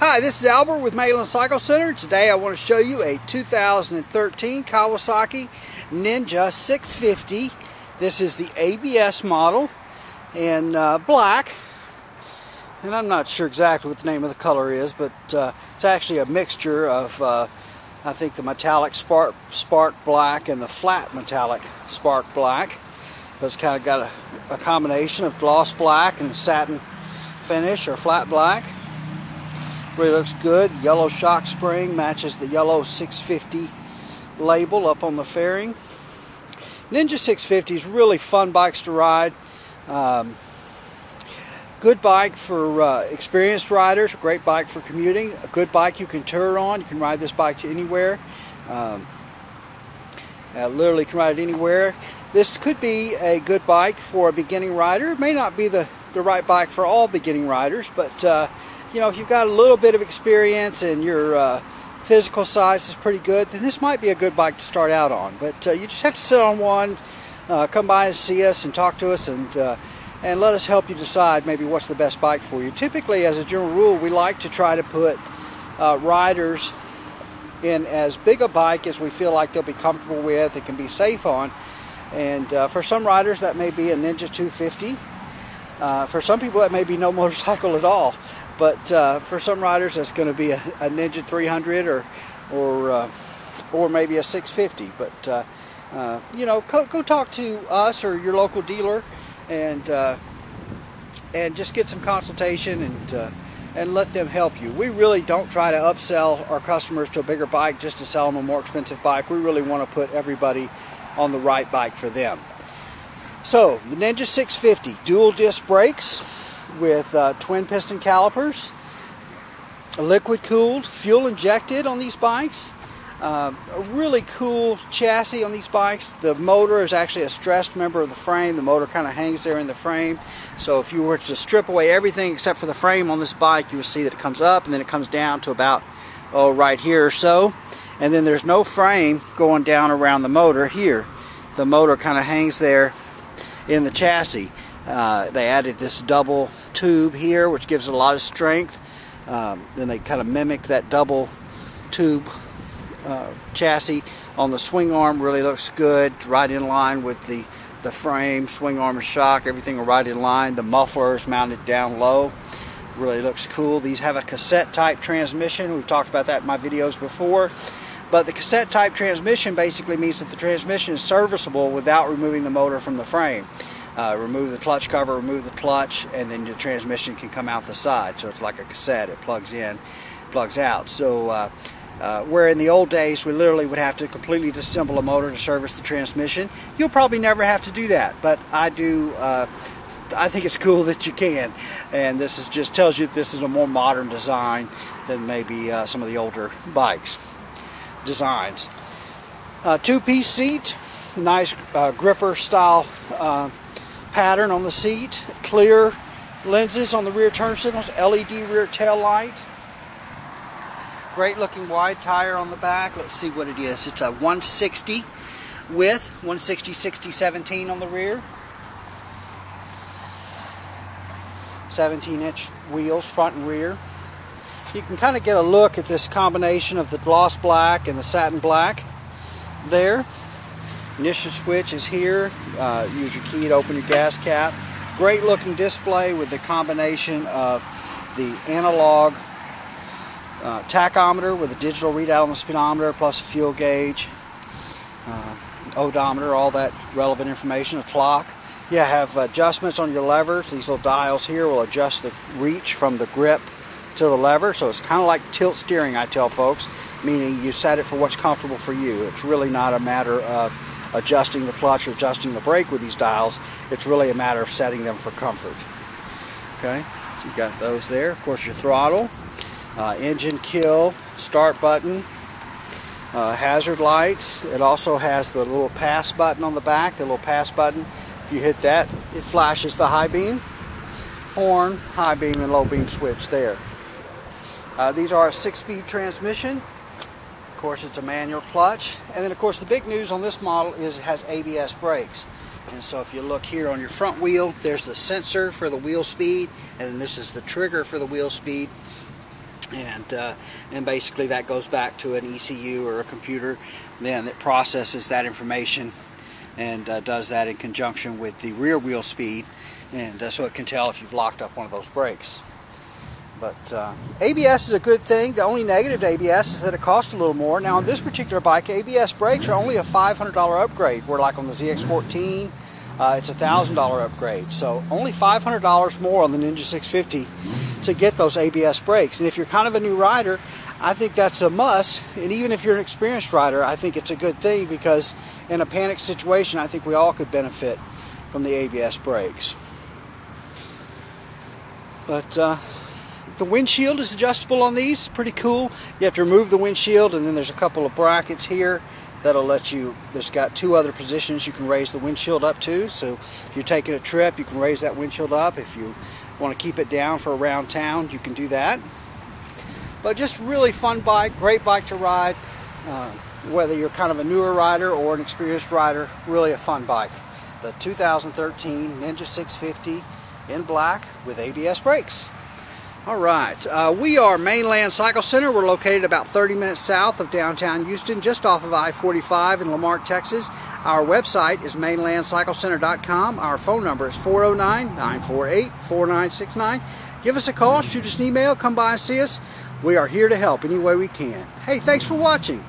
Hi, this is Albert with Mainland Cycle Center. Today I want to show you a 2013 Kawasaki Ninja 650. This is the ABS model in black. And I'm not sure exactly what the name of the color is, but it's actually a mixture of, I think, the metallic spark black and the flat metallic spark black. But it's kind of got a combination of gloss black and satin finish or flat black. Really looks good. Yellow shock spring matches the yellow 650 label up on the fairing. Ninja 650 is really fun bikes to ride. Good bike for experienced riders, a great bike for commuting, a good bike you can tour on. You can ride this bike to anywhere. Literally can ride it anywhere. This could be a good bike for a beginning rider. It may not be the right bike for all beginning riders, but you know, if you've got a little bit of experience and your physical size is pretty good, then this might be a good bike to start out on. But you just have to sit on one, come by and see us and talk to us, and let us help you decide maybe what's the best bike for you. Typically, as a general rule, we like to try to put riders in as big a bike as we feel like they'll be comfortable with, and can be safe on. And for some riders, that may be a Ninja 250. For some people, that may be no motorcycle at all. But for some riders, that's going to be a Ninja 300 or maybe a 650. But you know, go talk to us or your local dealer, and just get some consultation and let them help you. We really don't try to upsell our customers to a bigger bike just to sell them a more expensive bike. We really want to put everybody on the right bike for them. So the Ninja 650 dual disc brakes with twin piston calipers, liquid cooled, fuel injected on these bikes. A really cool chassis on these bikes. The motor is actually a stressed member of the frame. The motor kind of hangs there in the frame. So if you were to strip away everything except for the frame on this bike, you will see that it comes up and then it comes down to about, oh, right here or so. And then there's no frame going down around the motor here. The motor kind of hangs there in the chassis. They added this double tube here, which gives it a lot of strength. Then they kind of mimic that double tube chassis on the swing arm. Really looks good, right in line with the frame, swing arm and shock, everything are right in line. The muffler is mounted down low. Really looks cool. These have a cassette type transmission. We've talked about that in my videos before. But the cassette type transmission basically means that the transmission is serviceable without removing the motor from the frame. Remove the clutch cover, remove the clutch, and then the transmission can come out the side. So it's like a cassette. It plugs in, plugs out. So where in the old days we literally would have to completely disassemble a motor to service the transmission, you'll probably never have to do that. But I do. I think it's cool that you can. And this is just tells you that this is a more modern design than maybe some of the older bikes designs. Two-piece seat, nice gripper style pattern on the seat, clear lenses on the rear turn signals, LED rear tail light, great looking wide tire on the back. Let's see what it is. It's a 160 width, 160 60/17 on the rear, 17-inch wheels front and rear. You can kind of get a look at this combination of the gloss black and the satin black there. Ignition switch is here. Use your key to open your gas cap. Great looking display with the combination of the analog tachometer with a digital readout on the speedometer, plus a fuel gauge, odometer, all that relevant information, a clock. You have adjustments on your levers. These little dials here will adjust the reach from the grip to the lever. So it's kind of like tilt steering, I tell folks, meaning you set it for what's comfortable for you. It's really not a matter of adjusting the clutch or adjusting the brake with these dials. It's really a matter of setting them for comfort. Okay, so you've got those there. Of course, your throttle, engine kill, start button, hazard lights. It also has the little pass button on the back. The little pass button, if you hit that, it flashes the high beam, horn, high beam, and low beam switch there. These are a 6-speed transmission. Of course, it's a manual clutch. And then, of course, the big news on this model is it has ABS brakes. And so if you look here on your front wheel, there's the sensor for the wheel speed, and then this is the trigger for the wheel speed. And basically that goes back to an ECU or a computer then that processes that information and does that in conjunction with the rear wheel speed, and so it can tell if you've locked up one of those brakes. But ABS is a good thing. The only negative to ABS is that it costs a little more. Now on this particular bike, ABS brakes are only a $500 upgrade, where like on the ZX14 it's a $1,000 upgrade. So only $500 more on the Ninja 650 to get those ABS brakes. And if you're kind of a new rider, I think that's a must. And even if you're an experienced rider, I think it's a good thing, because in a panic situation, I think we all could benefit from the ABS brakes. But the windshield is adjustable on these. Pretty cool. You have to remove the windshield, and then there's a couple of brackets here that'll let you, there's got two other positions you can raise the windshield up to. So if you're taking a trip, you can raise that windshield up. If you want to keep it down for around town, you can do that. But just really fun bike, great bike to ride, whether you're kind of a newer rider or an experienced rider. Really a fun bike. The 2013 Ninja 650 in black with ABS brakes. Alright, we are Mainland Cycle Center. We're located about 30 minutes south of downtown Houston, just off of I-45 in LaMarque, Texas. Our website is mainlandcyclecenter.com. Our phone number is 409-948-4969. Give us a call, shoot us an email, come by and see us. We are here to help any way we can. Hey, thanks for watching.